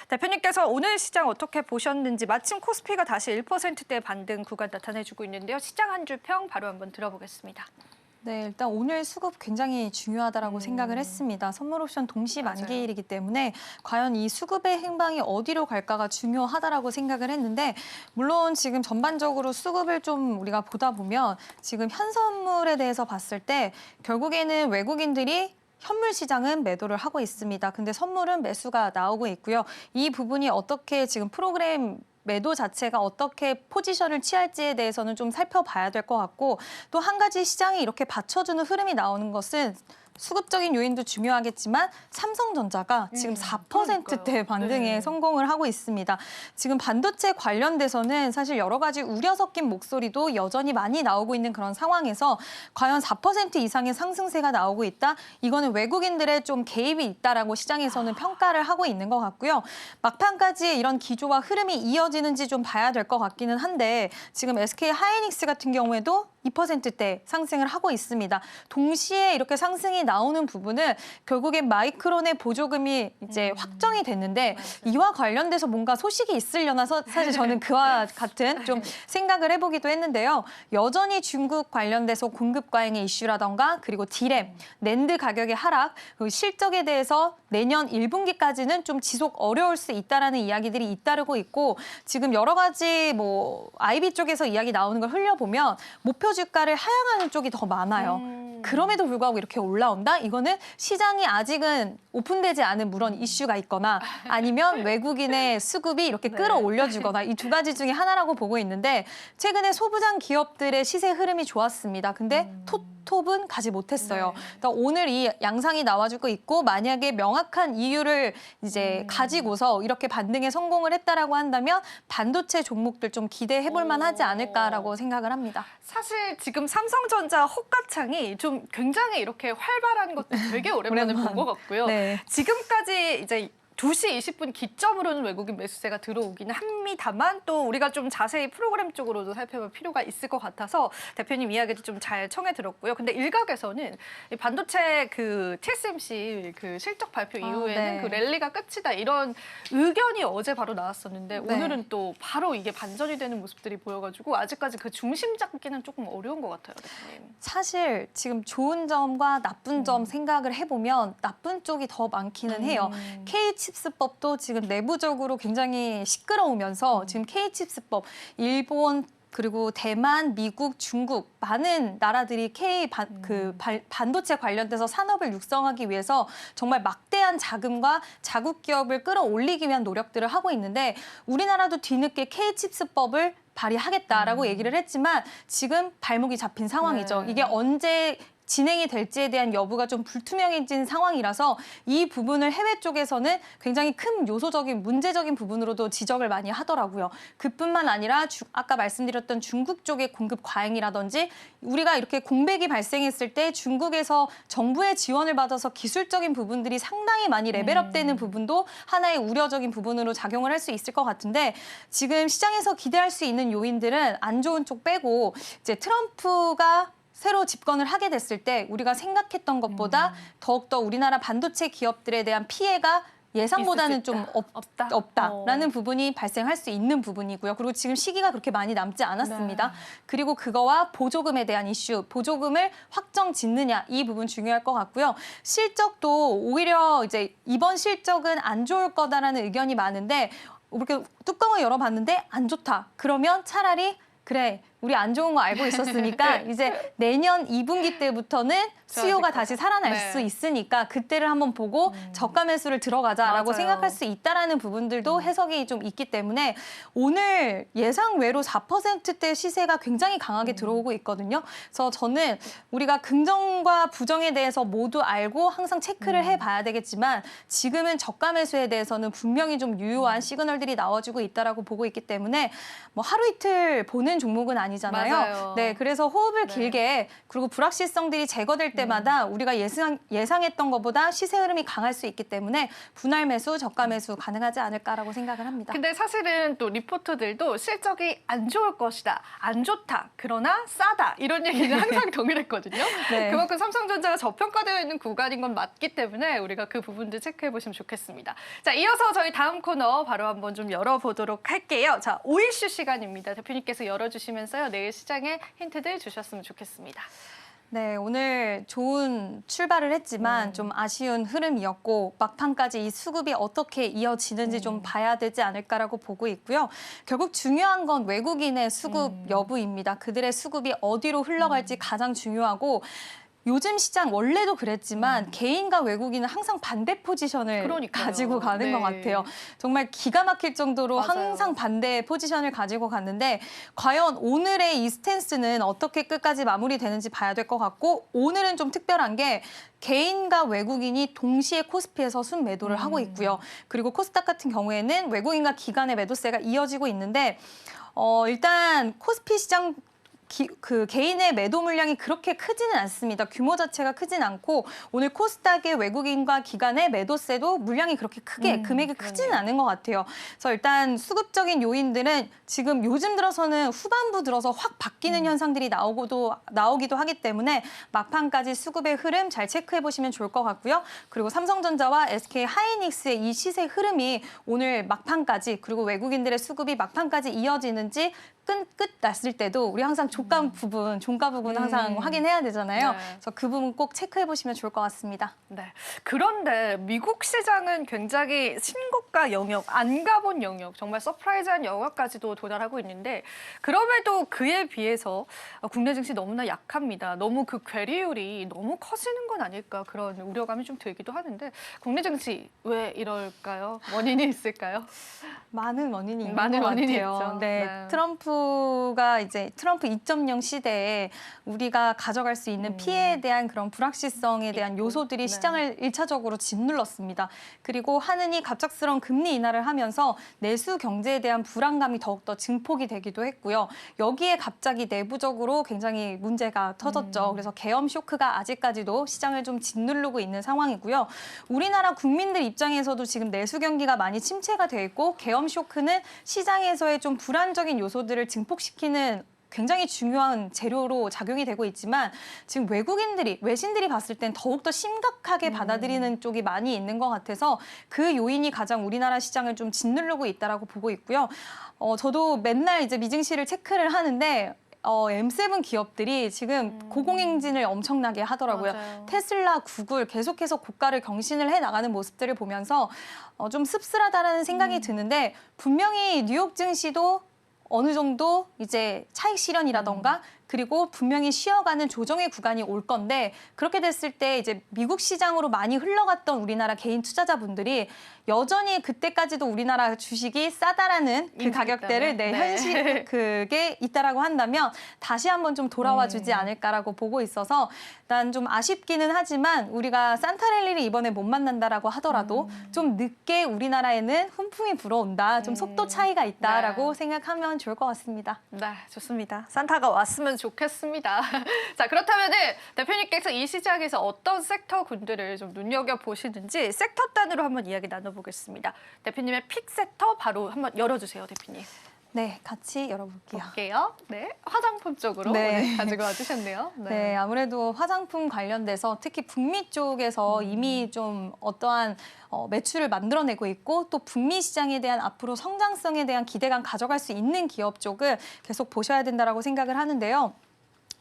대표님께서 오늘 시장 어떻게 보셨는지 마침 코스피가 다시 1%대 반등 구간 나타내주고 있는데요. 시장 한 줄 평 바로 한번 들어보겠습니다. 네, 일단 오늘 수급 굉장히 중요하다라고 생각을 했습니다. 선물 옵션 동시 만기일이기 때문에 과연 이 수급의 행방이 어디로 갈까가 중요하다라고 생각을 했는데 물론 지금 전반적으로 수급을 좀 우리가 보다 보면 지금 현선물에 대해서 봤을 때 결국에는 외국인들이 현물 시장은 매도를 하고 있습니다. 근데 선물은 매수가 나오고 있고요. 이 부분이 어떻게 지금 프로그램 매도 자체가 어떻게 포지션을 취할지에 대해서는 좀 살펴봐야 될 것 같고 또 한 가지 시장이 이렇게 받쳐주는 흐름이 나오는 것은 수급적인 요인도 중요하겠지만 삼성전자가 지금 4%대 반등에 성공을 하고 있습니다. 지금 반도체 관련돼서는 사실 여러 가지 우려 섞인 목소리도 여전히 많이 나오고 있는 그런 상황에서 과연 4% 이상의 상승세가 나오고 있다? 이거는 외국인들의 좀 개입이 있다라고 시장에서는 평가를 하고 있는 것 같고요. 막판까지 이런 기조와 흐름이 이어지는지 좀 봐야 될 것 같기는 한데 지금 SK 하이닉스 같은 경우에도 2%대 상승을 하고 있습니다. 동시에 이렇게 상승이 나오는 부분은 결국엔 마이크론의 보조금이 이제 확정이 됐는데 이와 관련돼서 뭔가 소식이 있으려나 사실 저는 그와 같은 좀 생각을 해보기도 했는데요. 여전히 중국 관련돼서 공급 과잉의 이슈라던가 그리고 디램, 낸드 가격의 하락, 그리고 실적에 대해서 내년 1분기까지는 좀 지속 어려울 수 있다라는 이야기들이 잇따르고 있고 지금 여러 가지 뭐 IB 쪽에서 이야기 나오는 걸 흘려보면 목표 주가를 하향하는 쪽이 더 많아요. 그럼에도 불구하고 이렇게 올라온다? 이거는 시장이 아직은 오픈되지 않은 물론 이슈가 있거나 아니면 외국인의 수급이 이렇게 끌어올려주거나 이 두 가지 중에 하나라고 보고 있는데 최근에 소부장 기업들의 시세 흐름이 좋았습니다. 근데 톱은 가지 못했어요. 그러니까 오늘 이 양상이 나와주고 있고 만약에 명확한 이유를 이제 가지고서 이렇게 반등에 성공을 했다라고 한다면 반도체 종목들 좀 기대해볼 만하지 않을까라고 생각을 합니다. 사실 지금 삼성전자 호가창이 좀 굉장히 이렇게 활발한 것도 되게 오랜만에 본 것 같고요. 네. 지금까지 이제 2시 20분 기점으로는 외국인 매수세가 들어오기는 합니다만 또 우리가 좀 자세히 프로그램 쪽으로도 살펴볼 필요가 있을 것 같아서 대표님 이야기도 좀 잘 청해 들었고요. 근데 일각에서는 이 반도체 그 TSMC 그 실적 발표 이후에는 그 랠리가 끝이다 이런 의견이 어제 바로 나왔었는데 오늘은 또 바로 이게 반전이 되는 모습들이 보여가지고 아직까지 그 중심 잡기는 조금 어려운 것 같아요, 대표님. 사실 지금 좋은 점과 나쁜 점 생각을 해보면 나쁜 쪽이 더 많기는 해요. K칩스법도 지금 내부적으로 굉장히 시끄러우면서 지금 K칩스법, 일본 그리고 대만, 미국, 중국 많은 나라들이 반도체 관련돼서 산업을 육성하기 위해서 정말 막대한 자금과 자국 기업을 끌어올리기 위한 노력들을 하고 있는데 우리나라도 뒤늦게 K칩스법을 발의하겠다라고 얘기를 했지만 지금 발목이 잡힌 상황이죠. 이게 언제 진행이 될지에 대한 여부가 좀 불투명해진 상황이라서 이 부분을 해외 쪽에서는 굉장히 큰 요소적인 문제적인 부분으로도 지적을 많이 하더라고요. 그뿐만 아니라 아까 말씀드렸던 중국 쪽의 공급 과잉이라든지 우리가 이렇게 공백이 발생했을 때 중국에서 정부의 지원을 받아서 기술적인 부분들이 상당히 많이 레벨업되는 부분도 하나의 우려적인 부분으로 작용을 할 수 있을 것 같은데 지금 시장에서 기대할 수 있는 요인들은 안 좋은 쪽 빼고 이제 트럼프가 새로 집권을 하게 됐을 때 우리가 생각했던 것보다 더욱더 우리나라 반도체 기업들에 대한 피해가 예상보다는 좀 없다라는 부분이 발생할 수 있는 부분이고요. 그리고 지금 시기가 그렇게 많이 남지 않았습니다. 그리고 그거와 보조금에 대한 이슈, 보조금을 확정 짓느냐 이 부분 중요할 것 같고요. 실적도 오히려 이제 이번 실적은 안 좋을 거다라는 의견이 많은데 이렇게 뚜껑을 열어봤는데 안 좋다. 그러면 차라리 그래, 우리 안 좋은 거 알고 있었으니까 이제 내년 2분기 때부터는 수요가 다시 살아날 수 있으니까 그때를 한번 보고 저가 매수를 들어가자라고 생각할 수 있다라는 부분들도 해석이 좀 있기 때문에 오늘 예상 외로 4%대 시세가 굉장히 강하게 들어오고 있거든요. 그래서 저는 우리가 긍정과 부정에 대해서 모두 알고 항상 체크를 해봐야 되겠지만 지금은 저가 매수에 대해서는 분명히 좀 유효한 시그널들이 나와주고 있다라고 보고 있기 때문에 뭐 하루 이틀 보는 종목은 아니잖아요. 맞아요. 네, 그래서 호흡을 네. 길게 그리고 불확실성들이 제거될 때마다 우리가 예상했던 것보다 시세 흐름이 강할 수 있기 때문에 분할 매수, 저가 매수 가능하지 않을까라고 생각을 합니다. 근데 사실은 또 리포트들도 실적이 안 좋을 것이다, 안 좋다, 그러나 싸다 이런 얘기는 항상 동일했거든요. 네. 그만큼 삼성전자가 저평가되어 있는 구간인 건 맞기 때문에 우리가 그 부분도 체크해 보시면 좋겠습니다. 자, 이어서 저희 다음 코너 바로 한번 좀 열어보도록 할게요. 자, 오이슈 시간입니다. 대표님께서 열어주시면서요. 내일 시장에 힌트들 주셨으면 좋겠습니다. 네, 오늘 좋은 출발을 했지만 좀 아쉬운 흐름이었고 막판까지 이 수급이 어떻게 이어지는지 좀 봐야 되지 않을까라고 보고 있고요. 결국 중요한 건 외국인의 수급 여부입니다. 그들의 수급이 어디로 흘러갈지 가장 중요하고 요즘 시장 원래도 그랬지만 개인과 외국인은 항상 반대 포지션을 그러니까요. 가지고 가는 네. 것 같아요. 정말 기가 막힐 정도로 맞아요. 항상 반대 포지션을 가지고 갔는데 과연 오늘의 이 스탠스는 어떻게 끝까지 마무리되는지 봐야 될 것 같고 오늘은 좀 특별한 게 개인과 외국인이 동시에 코스피에서 순매도를 하고 있고요. 그리고 코스닥 같은 경우에는 외국인과 기관의 매도세가 이어지고 있는데 일단 코스피 시장 그 개인의 매도 물량이 그렇게 크지는 않습니다. 규모 자체가 크진 않고 오늘 코스닥의 외국인과 기관의 매도세도 물량이 그렇게 크게 금액이 크지는 않은 것 같아요. 그래서 일단 수급적인 요인들은 지금 요즘 들어서는 후반부 들어서 확 바뀌는 현상들이 나오기도 하기 때문에 막판까지 수급의 흐름 잘 체크해 보시면 좋을 것 같고요. 그리고 삼성전자와 SK 하이닉스의 이 시세 흐름이 오늘 막판까지 그리고 외국인들의 수급이 막판까지 이어지는지 끝 났을 때도 우리 항상 종가 부분 항상 확인해야 되잖아요. 네. 그래서 그 부분 꼭 체크해 보시면 좋을 것 같습니다. 네. 그런데 미국 시장은 굉장히 신고가 영역, 안 가본 영역, 정말 서프라이즈한 영역까지도 도달하고 있는데 그럼에도 그에 비해서 국내 증시 너무나 약합니다. 너무 그 괴리율이 너무 커지는 건 아닐까 그런 우려감이 좀 들기도 하는데 국내 증시 왜 이럴까요? 원인이 있을까요? 많은 원인이 있는 많은 것 원인이 같아요. 있죠. 네, 네. 트럼프가 이제 트럼프 2.0 시대에 우리가 가져갈 수 있는 피해에 대한 그런 불확실성에 대한 있고. 요소들이 네. 시장을 1차적으로 짓눌렀습니다. 그리고 하느니 갑작스러운 금리 인하를 하면서 내수 경제에 대한 불안감이 더욱더 증폭이 되기도 했고요. 여기에 갑자기 내부적으로 굉장히 문제가 터졌죠. 그래서 계엄 쇼크가 아직까지도 시장을 좀 짓누르고 있는 상황이고요. 우리나라 국민들 입장에서도 지금 내수 경기가 많이 침체가 돼 있고 계엄 쇼크는 시장에서의 좀 불안적인 요소들을 증폭시키는 굉장히 중요한 재료로 작용이 되고 있지만 지금 외신들이 봤을 땐 더욱더 심각하게 받아들이는 쪽이 많이 있는 것 같아서 그 요인이 가장 우리나라 시장을 좀 짓누르고 있다라고 보고 있고요. 저도 맨날 이제 미증시를 체크를 하는데 M7 기업들이 지금 고공행진을 엄청나게 하더라고요. 맞아요. 테슬라, 구글 계속해서 고가를 경신을 해 나가는 모습들을 보면서 좀 씁쓸하다라는 생각이 드는데 분명히 뉴욕 증시도 어느 정도 이제 차익 실현이라던가 그리고 분명히 쉬어가는 조정의 구간이 올 건데 그렇게 됐을 때 이제 미국 시장으로 많이 흘러갔던 우리나라 개인 투자자분들이 여전히 그때까지도 우리나라 주식이 싸다라는 그 인지 가격대를 있다면? 네. 현실 그게 있다라고 한다면 다시 한번 좀 돌아와 주지 않을까라고 보고 있어서 난 좀 아쉽기는 하지만 우리가 산타랠리를 이번에 못 만난다라고 하더라도 좀 늦게 우리나라에는 훈풍이 불어온다. 좀 속도 차이가 있다라고 네. 생각하면 좋을 것 같습니다. 네, 좋습니다. 산타가 왔으면 좋겠습니다. 자, 그렇다면은 대표님께서 이 시장에서 어떤 섹터 군들을 좀 눈여겨 보시는지 섹터 단으로 한번 이야기 나눠보겠습니다. 대표님의 픽 섹터 바로 한번 열어주세요, 대표님. 네, 같이 열어볼게요. 볼게요. 네, 화장품 쪽으로 네. 오늘 가지고 와주셨네요. 네, 아무래도 화장품 관련돼서 특히 북미 쪽에서 이미 좀 어떠한 매출을 만들어내고 있고 또 북미 시장에 대한 앞으로 성장성에 대한 기대감 가져갈 수 있는 기업 쪽을 계속 보셔야 된다라고 생각을 하는데요.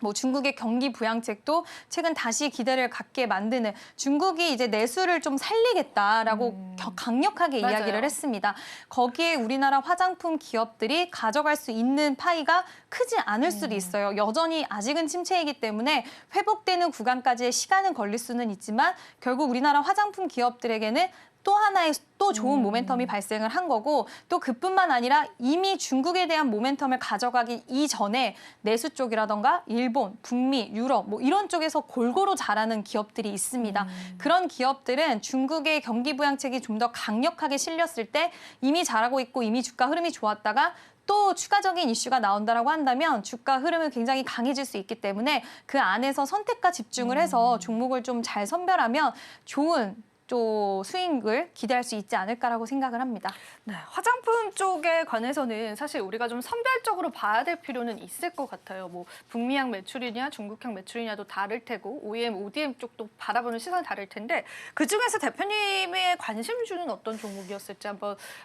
뭐 중국의 경기 부양책도 최근 다시 기대를 갖게 만드는 중국이 이제 내수를 좀 살리겠다라고 강력하게 맞아요. 이야기를 했습니다. 거기에 우리나라 화장품 기업들이 가져갈 수 있는 파이가 크지 않을 수도 있어요. 여전히 아직은 침체이기 때문에 회복되는 구간까지의 시간은 걸릴 수는 있지만 결국 우리나라 화장품 기업들에게는 또 하나의 또 좋은 모멘텀이 발생을 한 거고 또 그뿐만 아니라 이미 중국에 대한 모멘텀을 가져가기 이전에 내수 쪽이라던가 일본, 북미, 유럽 뭐 이런 쪽에서 골고루 잘하는 기업들이 있습니다. 그런 기업들은 중국의 경기 부양책이 좀 더 강력하게 실렸을 때 이미 잘하고 있고 이미 주가 흐름이 좋았다가 또 추가적인 이슈가 나온다라고 한다면 주가 흐름은 굉장히 강해질 수 있기 때문에 그 안에서 선택과 집중을 해서 종목을 좀 잘 선별하면 좋은 또 수익을 기대할 수 있지 않을까라고 생각을 합니다. 네, 화장품 쪽에 관해서는 사실 우리가 좀 선별적으로 봐야 될 필요는 있을 것 같아요. 뭐 북미향 매출이냐 중국향 매출이냐도 다를 테고 OEM, ODM 쪽도 바라보는 시선이 다를 텐데 그중에서 대표님의 관심 주는 어떤 종목이었을지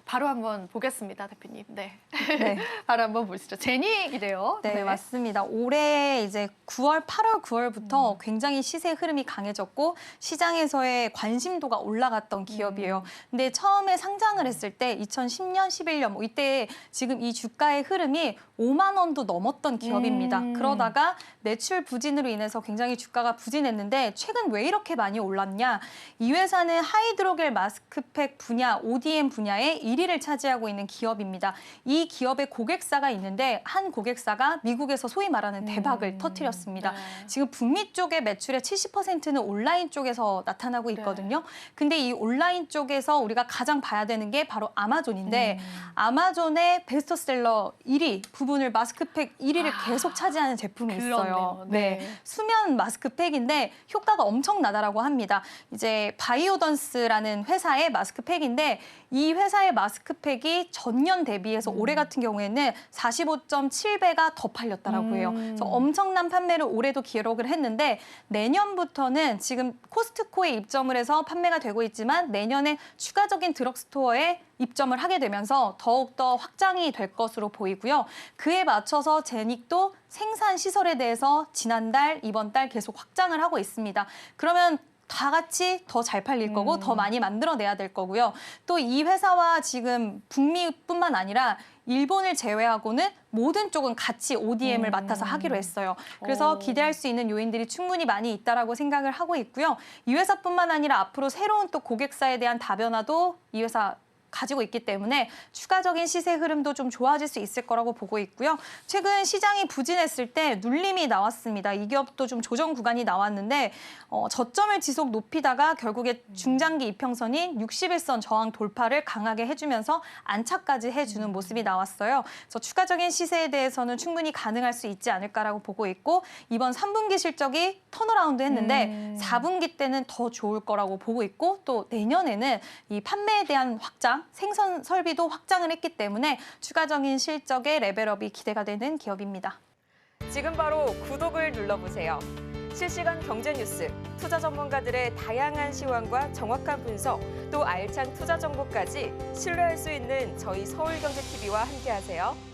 바로 한번 보겠습니다, 대표님. 네, 네. 바로 한번 보시죠. 제닉이래요. 네, 맞습니다. 올해 이제 9월, 8월, 9월부터 굉장히 시세 흐름이 강해졌고 시장에서의 관심도가 올라갔던 기업이에요. 근데 처음에 상장을 했을 때 2010년, 11년 뭐 이때 지금 이 주가의 흐름이 5만 원도 넘었던 기업입니다. 그러다가 매출 부진으로 인해서 굉장히 주가가 부진했는데 최근 왜 이렇게 많이 올랐냐? 이 회사는 하이드로겔 마스크팩 분야, ODM 분야의 1위를 차지하고 있는 기업입니다. 이 기업의 고객사가 있는데 한 고객사가 미국에서 소위 말하는 대박을 터뜨렸습니다. 네. 지금 북미 쪽의 매출의 70%는 온라인 쪽에서 나타나고 있거든요. 근데 이 온라인 쪽에서 우리가 가장 봐야 되는 게 바로 아마존인데 아마존의 베스트셀러 1위 부분을 마스크팩 1위를 계속 차지하는 제품이 있어요. 그렇네요. 네. 수면 마스크팩인데 효과가 엄청나다라고 합니다. 이제 바이오던스라는 회사의 마스크팩인데 이 회사의 마스크팩이 전년 대비해서 올해 같은 경우에는 45.7배가 더 팔렸다라고 해요. 그래서 엄청난 판매를 올해도 기록을 했는데 내년부터는 지금 코스트코에 입점을 해서 판매가 되고 있지만 내년에 추가적인 드럭스토어에 입점을 하게 되면서 더욱더 확장이 될 것으로 보이고요. 그에 맞춰서 제닉도 생산 시설에 대해서 지난달, 이번 달 계속 확장을 하고 있습니다. 그러면 다 같이 더 잘 팔릴 거고 더 많이 만들어내야 될 거고요. 또 이 회사와 지금 북미뿐만 아니라 일본을 제외하고는 모든 쪽은 같이 ODM을 맡아서 하기로 했어요. 그래서 기대할 수 있는 요인들이 충분히 많이 있다라고 생각을 하고 있고요. 이 회사뿐만 아니라 앞으로 새로운 또 고객사에 대한 다변화도 이 회사 가지고 있기 때문에 추가적인 시세 흐름도 좀 좋아질 수 있을 거라고 보고 있고요. 최근 시장이 부진했을 때 눌림이 나왔습니다. 이 기업도 좀 조정 구간이 나왔는데 저점을 지속 높이다가 결국에 중장기 이평선인 61선 저항 돌파를 강하게 해주면서 안착까지 해주는 모습이 나왔어요. 그래서 추가적인 시세에 대해서는 충분히 가능할 수 있지 않을까라고 보고 있고 이번 3분기 실적이 턴어라운드 했는데 4분기 때는 더 좋을 거라고 보고 있고 또 내년에는 이 판매에 대한 확장 생산 설비도 확장을 했기 때문에 추가적인 실적의 레벨업이 기대가 되는 기업입니다. 지금 바로 구독을 눌러보세요. 실시간 경제 뉴스, 투자 전문가들의 다양한 시황과 정확한 분석, 또 알찬 투자 정보까지 신뢰할 수 있는 저희 서울경제TV와 함께하세요.